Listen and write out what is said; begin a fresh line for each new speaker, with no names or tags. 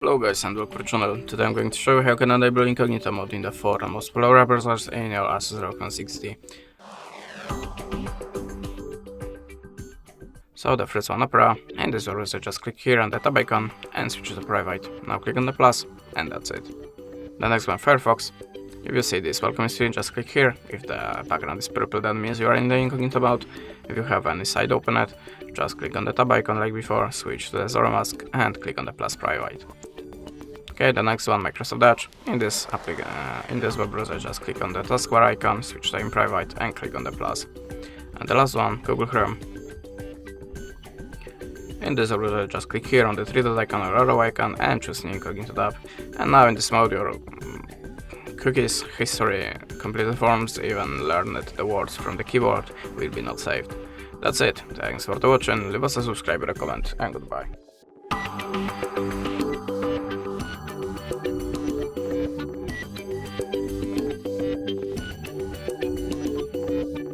Hello guys and welcome to the channel. Today I'm going to show you how you can enable Incognito Mode in the 4 most popular browsers in your Asus Rog Phone 6D. So the first one, Opera, and this browser, just click here on the tab icon and switch to private. Now click on the plus and that's it. The next one, Firefox. If you see this welcome screen, just click here. If the background is purple, that means you are in the Incognito Mode. If you have any site open it, just click on the tab icon like before, switch to the Zero Mask and click on the plus private. Okay, the next one, Microsoft Edge. In this web browser, just click on the taskbar icon, switch to in private and click on the plus. And the last one, Google Chrome. In this browser, just click here on the three dot icon or arrow icon and choose new Incognito tab. And now in this mode, your cookies, history, completed forms, even learned the words from the keyboard will be not saved. That's it. Thanks for watching. Leave us a subscribe, a comment, and goodbye.